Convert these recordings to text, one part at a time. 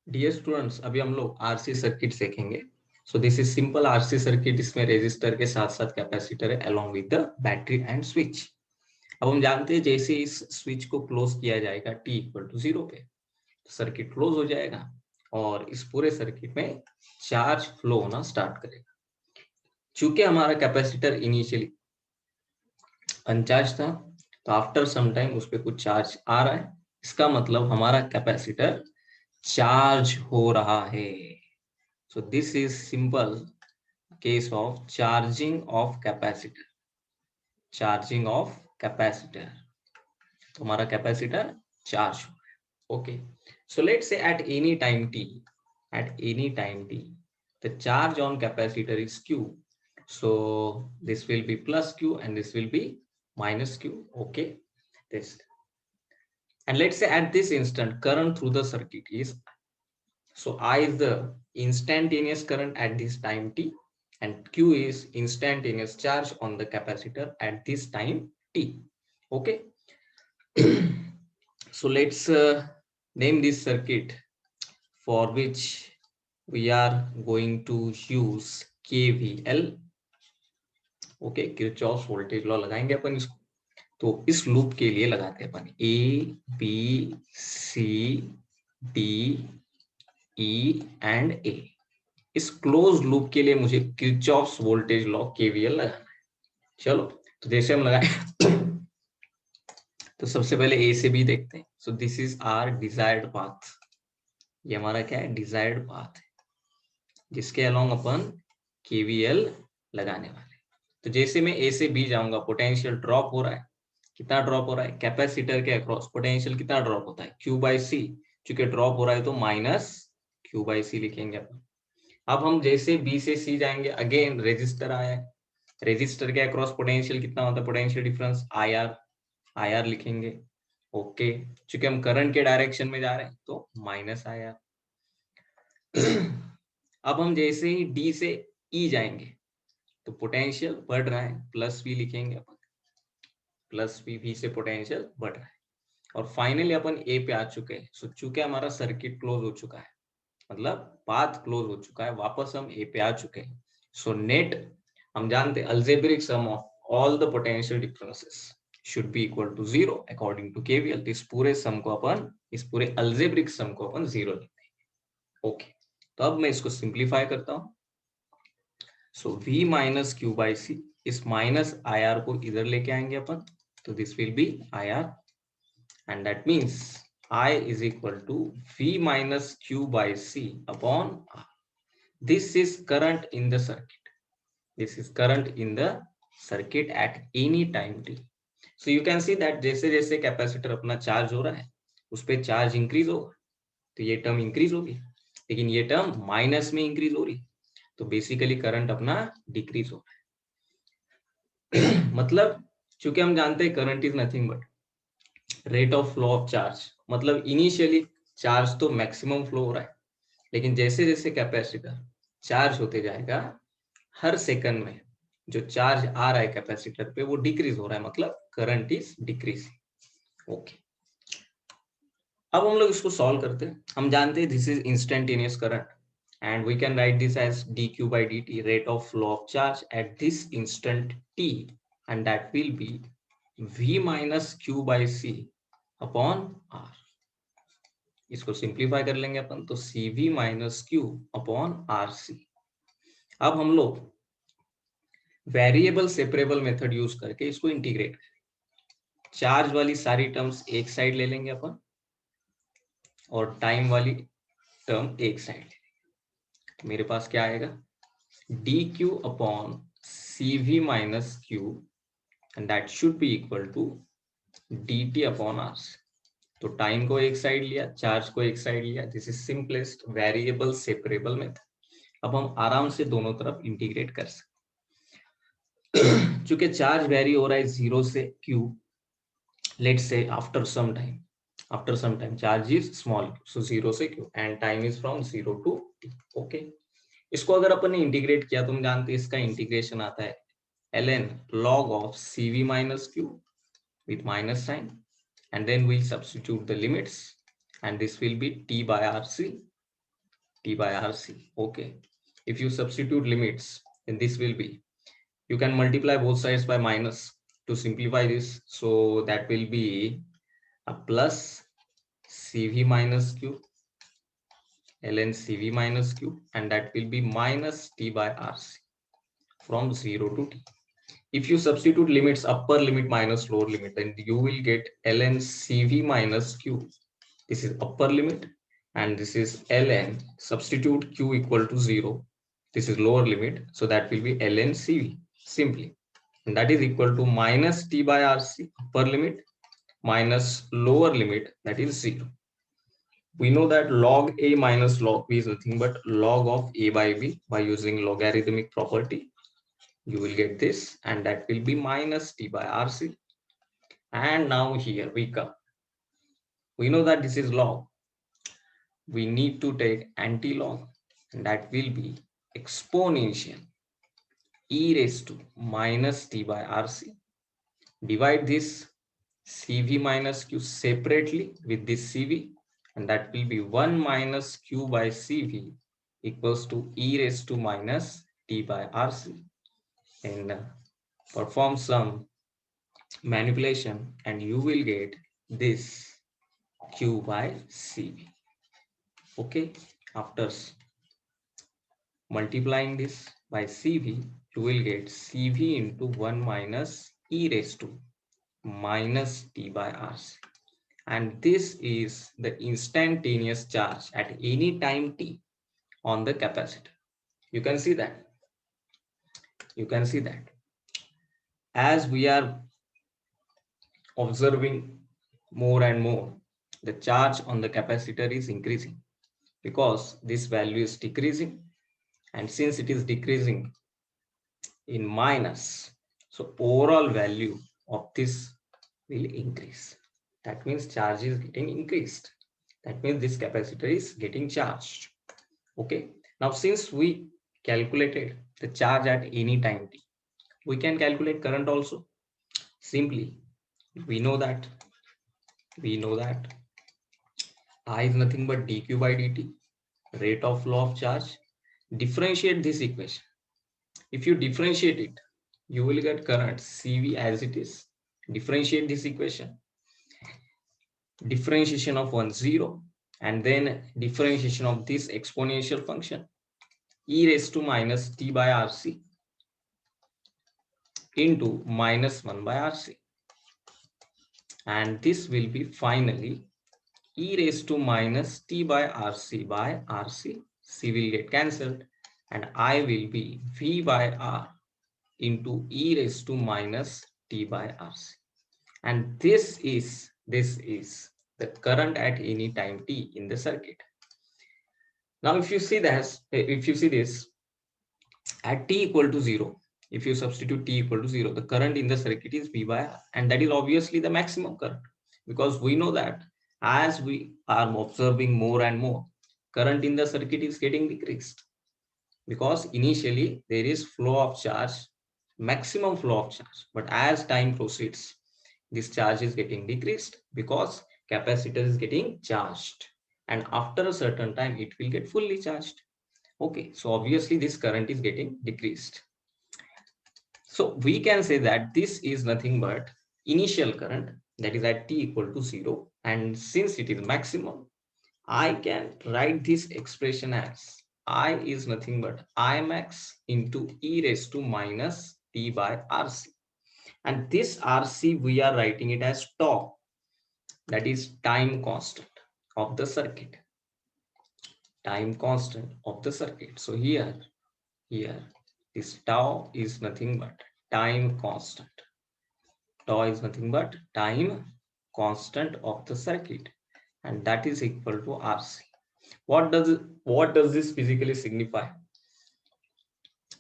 Dear students, अभी हम लोग आरसी सर्किट सीखेंगे। सो this is simple RC circuit. इसमें रेजिस्टर के साथ साथ कैपेसिटर है along with the battery and switch. अब हम जानते हैं जैसे इस स्विच को क्लोज किया जाएगा t इक्वल टू 0 पे, तो सर्किट क्लोज हो जाएगा और इस पूरे सर्किट में चार्ज फ्लो होना स्टार्ट करेगा। चूंकि हमारा कैपेसिटर इनिशियली अनचार्ज था, तो आफ्टर सम टाइम उस पर कुछ चार्ज आ रहा है, इसका मतलब हमारा कैपेसिटर चार्ज हो रहा है। So this is simple case of charging of capacitor. Charging of capacitor. तो हमारा कैपेसिटर चार्ज हो गया। Okay, so let's say at any time t, the charge on capacitor is q. So this will be plus q and this will be minus q. Okay, this. And let's say at this instant current through the circuit is, so I is the instantaneous current at this time t, and q is instantaneous charge on the capacitor at this time t. Okay. So let's name this circuit for which we are going to use KVL. Okay, Kirchhoff's voltage law लगाएंगे अपन इसको। तो इस loop के लिए लगाते हैं अपन A B C D E and A। इस close loop के लिए मुझे किरचॉफ्स वोल्टेज लॉ केवीएल लगाना है। चलो, तो जैसे हम लगाए तो सबसे पहले ए से बी देखते हैं। So this is our desired path. ये हमारा क्या है? डिजायर्ड पाथ है, जिसके अलोंग अपन केवीएल लगाने वाले। तो जैसे मैं ए से बी जाऊंगा, पोटेंशियल ड्रॉप हो रहा है। कितना ड्रॉप हो रहा है? कैपेसिटर के अक्रॉस पोटेंशियल कितना ड्रॉप होता है? क्यू बाई सी। चूंकि ड्रॉप हो रहा है तो माइनस क्यू बाई सी लिखेंगे अपन। अब हम जैसे बी से सी जाएंगे, अगेन रेजिस्टर आया है। रेजिस्टर के अक्रॉस पोटेंशियल कितना होता है? पोटेंशियल डिफरेंस आई आर लिखेंगे। ओके, चूंकि हम करंट के डायरेक्शन में जा रहे हैं तो माइनस आई आर। अब हम जैसे ही डी से ई जाएंगे तो पोटेंशियल बढ़ रहा है, प्लस वी लिखेंगे अपन। प्लस वी से पोटेंशियल बढ़ रहा है। और फाइनली अपन ए पे आ चुके हैं। सो चूंकि हमारा सर्किट क्लोज हो चुका है, मतलब पाथ क्लोज हो चुका है, वापस हम ए पे आ चुके हैं। सो नेट हम जानते हैं algebraic sum of all the potential differences should be equal to 0 according to KVL. इस पूरे सम को अपन, इस पूरे अलजेब्रिक सम को अपन 0 लिखते हैं। ओके, तो अब मैं इसको सिंप्लीफाई करता हूं। सो v माइनस क्यू बाई सी, इस माइनस आई आर को इधर लेके आएंगे अपन, तो this will be I R, and that means I is equal to V minus Q by C upon R. This is current in the circuit. This is current in the circuit at any time t. So you can see that जैसे जैसे capacitor अपना charge हो रहा है, उस पर charge increase होगा, तो ये टर्म इंक्रीज होगी, लेकिन ये टर्म माइनस में इंक्रीज हो रही, तो बेसिकली करंट अपना डिक्रीज हो रहा है। मतलब चूंकि हम जानते हैं current is nothing but rate of flow of charge. मतलब इनिशियली चार्ज तो मैक्सिमम फ्लो हो रहा है, लेकिन जैसे जैसे कैपेसिटर चार्ज होते जाएगा, हर सेकंड में जो चार्ज आ रहा है कैपेसिटर पे वो डिक्रीज हो रहा है, मतलब करंट इज डिक्रीज। ओके, अब हम लोग इसको सॉल्व करते हैं। हम जानते हैं this is instantaneous current and we can write this as dq by dt, rate of flow of charge at this instant t, and that will be v minus q by c upon r। इसको simplify कर लेंगे अपन, तो cv minus q upon r c. अब हम लोग variable separable method use करके इसको इंटीग्रेट करें। चार्ज वाली सारी टर्म्स एक साइड ले लेंगे अपन और टाइम वाली टर्म एक साइड ले लेंगे। तो मेरे पास क्या आएगा? dq upon cv minus q, and that should be equal to dt upon r. तो टाइम को एक साइड लिया, चार्ज को एक साइड लिया। This is simplest variable separable method. अब हम आराम से दोनों तरफ इंटीग्रेट कर सकते। चूंकि चार्ज वेरी हो रहा है 0 से q, let's say after some time charge is small, so 0 से q and time is from 0 to t। Okay, इसको अगर अपन ने इंटीग्रेट किया, तुम जानते हैं इसका इंटीग्रेशन आता है ln log of cv minus q with minus sign, and then we substitute the limits, and this will be t by rc T by RC. Okay. If you substitute limits, then this will be, you can multiply both sides by minus to simplify this. So that will be a plus CV minus Q, ln CV minus Q, and that will be minus T by RC from 0 to T. If you substitute limits, upper limit minus lower limit, then you will get ln CV minus Q. This is upper limit, and this is ln, substitute Q equal to 0. This is lower limit, so that will be ln CV simply. And that is equal to minus T by RC, upper limit, minus lower limit, that is 0. We know that log A minus log B is nothing but log of A by B. By using logarithmic property, you will get this, and that will be minus T by RC. And now here we come. We know that this is log. We need to take anti-log, and that will be exponential e raised to minus T by RC. Divide this CV minus Q separately with this CV, and that will be 1 minus Q by CV equals to e raised to minus T by RC. And perform some manipulation, and you will get this Q by CV. Okay, after multiplying this by CV, you will get CV into 1 minus e raised to minus T by RC. And this is the instantaneous charge at any time t on the capacitor. You can see that. You can see that. As we are observing more and more, the charge on the capacitor is increasing because this value is decreasing. And since it is decreasing in minus, so overall value of this will increase. That means charge is getting increased. That means this capacitor is getting charged. Okay. Now, since we calculated the charge at any time t, we can calculate current also. Simply, we know that I is nothing but dq by dt, rate of flow of charge. Differentiate this equation. If you differentiate it, you will get current CV as it is. Differentiate this equation. Differentiation of 1, 0, and then differentiation of this exponential function e raised to minus T by RC into minus 1 by RC. And this will be finally e raised to minus T by RC. C will get cancelled, and I will be V by R into e raised to minus T by RC. And this is the current at any time t in the circuit. Now, if you see this, at t equal to 0, if you substitute t equal to 0, the current in the circuit is V by R, and that is obviously the maximum current, because we know that as we are observing more and more, current in the circuit is getting decreased, because initially there is flow of charge, maximum flow of charge, but as time proceeds, this charge is getting decreased because capacitor is getting charged, and after a certain time it will get fully charged. Okay, so obviously this current is getting decreased. So we can say that this is nothing but initial current, that is at t equal to 0, and since it is maximum, I can write this expression as I is nothing but I max into e raised to minus T by RC. And this RC, we are writing it as tau, that is time constant of the circuit. Time constant of the circuit. So here, this tau is nothing but time constant. Tau is nothing but time constant of the circuit, and that is equal to RC. What does this physically signify?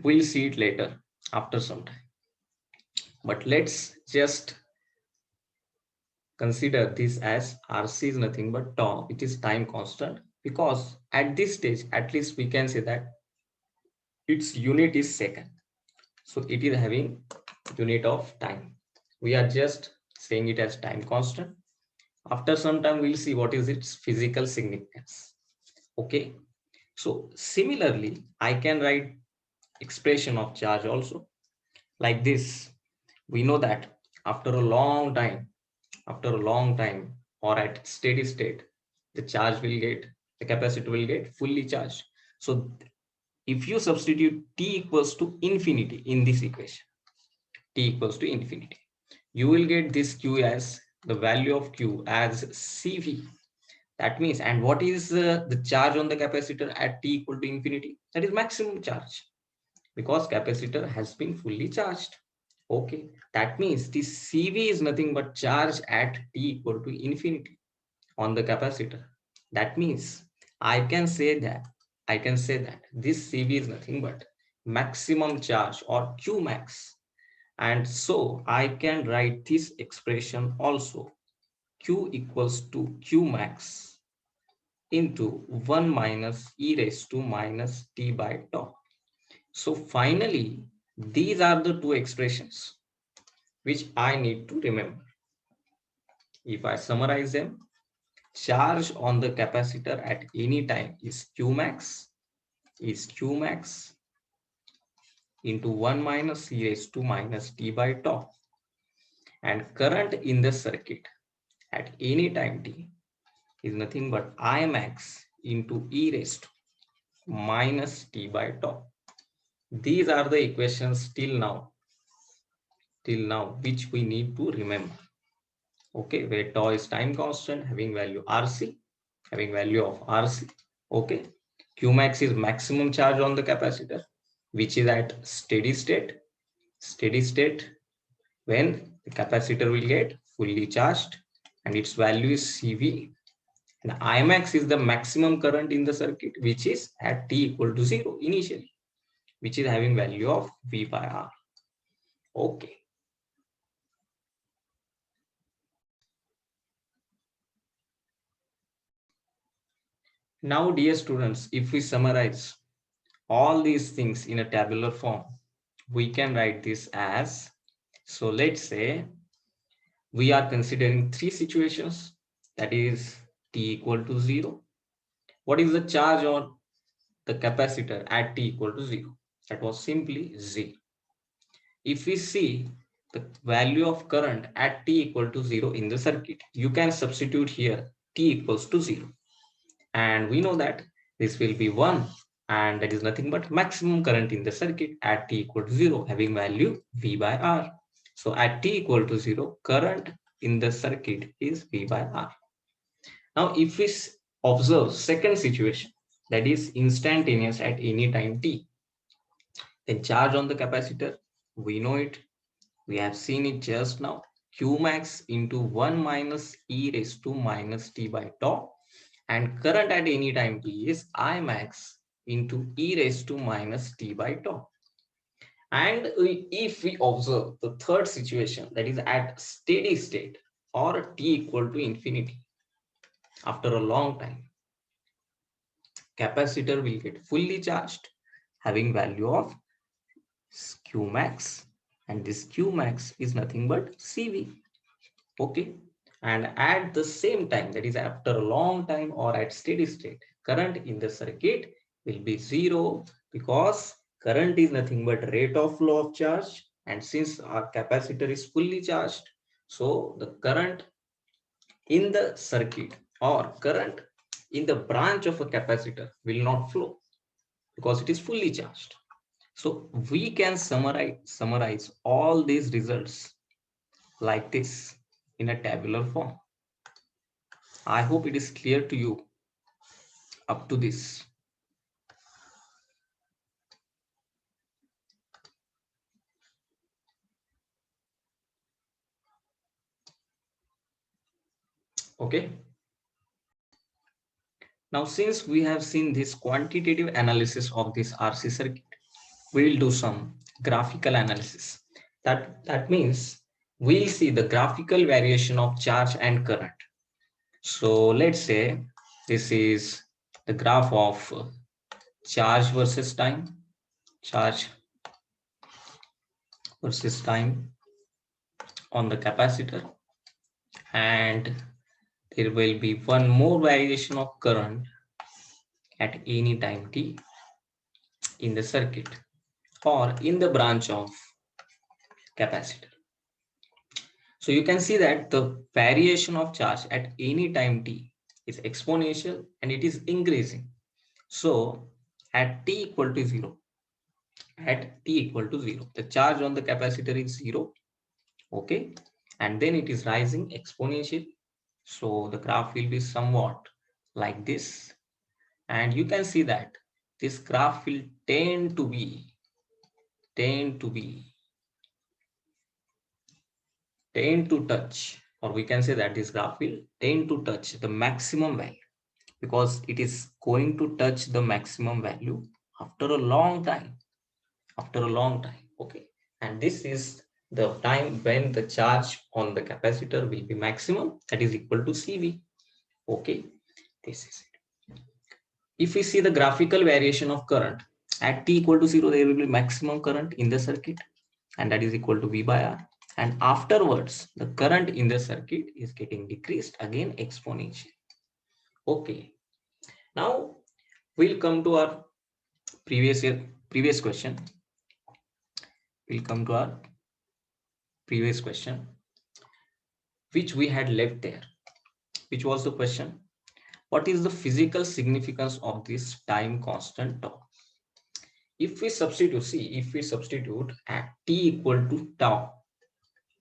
We'll see it later after some time. But let's just consider this as RC is nothing but tau. It is time constant, because at this stage, at least we can say that its unit is second. So it is having unit of time. We are just saying it as time constant. After some time, we'll see what is its physical significance. Okay. So similarly, I can write expression of charge also like this. We know that after a long time, or at steady state, the capacitor will get fully charged. So if you substitute t equals to infinity in this equation, t equals to infinity, you will get this q as the value of q as cv. That means, and what is the charge on the capacitor at t equal to infinity? That is maximum charge, because capacitor has been fully charged. Okay, that means this cv is nothing but charge at t equal to infinity on the capacitor. That means I can say that this cv is nothing but maximum charge or q max. And so I can write this expression also, q equals to q max into 1 minus e raised to minus t by tau. So finally, these are the two expressions which I need to remember. If I summarize them, charge on the capacitor at any time is q max into 1 minus e raised to minus t by tau. And current in the circuit at any time t is nothing but I max into e raised to minus t by tau. These are the equations till now, which we need to remember. Okay, where tau is time constant having value RC, Okay, Q max is maximum charge on the capacitor, which is at steady state when the capacitor will get fully charged, and its value is CV. And I max is the maximum current in the circuit, which is at t equal to 0 initially, which is having value of V by R. Okay. Now, dear students, if we summarize all these things in a tabular form, we can write this as, so let's say we are considering three situations, that is t equal to 0. What is the charge on the capacitor at t equal to 0? That was simply Z. If we see the value of current at t equal to 0 in the circuit, you can substitute here t equals to 0. And we know that this will be 1, and that is nothing but maximum current in the circuit at t equal to 0 having value V by R. So at t equal to 0, current in the circuit is V by R. Now if we observe second situation, that is instantaneous at any time t, then charge on the capacitor, we know it, we have seen it just now, q max into 1 minus e raised to minus t by tau, and current at any time t is I max into e raised to minus t by tau. And if we observe the third situation, that is at steady state or t equal to infinity, after a long time, capacitor will get fully charged having value of q max, and this q max is nothing but CV. Okay, and at the same time, that is after a long time or at steady state, current in the circuit will be 0, because current is nothing but rate of flow of charge, and since our capacitor is fully charged, so the current in the circuit or current in the branch of a capacitor will not flow because it is fully charged. So we can summarize all these results like this in a tabular form. I hope it is clear to you up to this. Okay. Now, since we have seen this quantitative analysis of this RC circuit, we will do some graphical analysis. That means we'll see the graphical variation of charge and current. So let's say this is the graph of charge versus time on the capacitor, and there will be one more variation of current at any time t in the circuit or in the branch of capacitor. So you can see that the variation of charge at any time t is exponential and it is increasing. So at t equal to 0, the charge on the capacitor is 0, okay, and then it is rising exponentially. So the graph will be somewhat like this, and you can see that this graph will tend to touch, or we can say that this graph will tend to touch the maximum value, because it is going to touch the maximum value after a long time, okay. And this is the time when the charge on the capacitor will be maximum, that is equal to CV, okay. This is it. If we see the graphical variation of current at t equal to 0, there will be maximum current in the circuit, and that is equal to V by R. And afterwards, the current in the circuit is getting decreased again exponentially. Okay. Now we'll come to our previous question. We'll come to our previous question, which we had left there. Which was the question? What is the physical significance of this time constant tau? If we substitute at t equal to tau,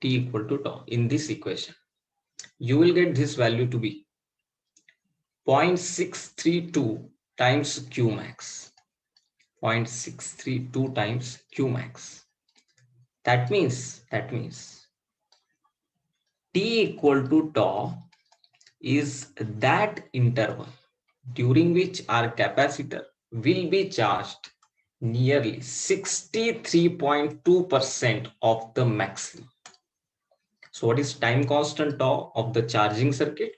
in this equation, you will get this value to be 0.632 times Q max. 0.632 times Q max. That means t equal to tau is that interval during which our capacitor will be charged nearly 63.2% of the maximum. So what is time constant tau of the charging circuit?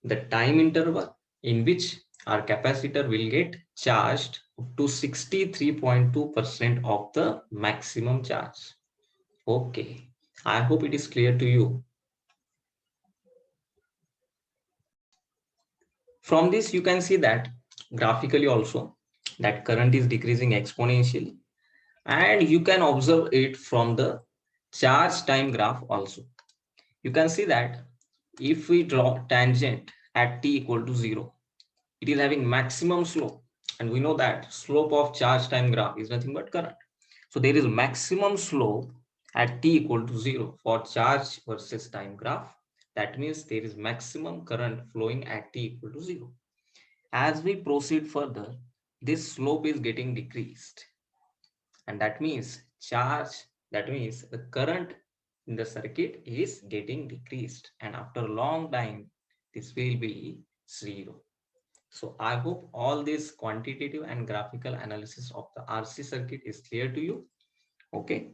The time interval in which our capacitor will get charged up to 63.2% of the maximum charge. Okay, I hope it is clear to you. From this, you can see that graphically also that current is decreasing exponentially, and you can observe it from the charge time graph also. You can see that if we draw tangent at t equal to 0, it is having maximum slope, and we know that slope of charge time graph is nothing but current. So there is maximum slope at t equal to 0 for charge versus time graph. That means there is maximum current flowing at t equal to 0. As we proceed further, this slope is getting decreased, and that means the current in the circuit is getting decreased, and after a long time this will be 0. So I hope all this quantitative and graphical analysis of the RC circuit is clear to you. Okay,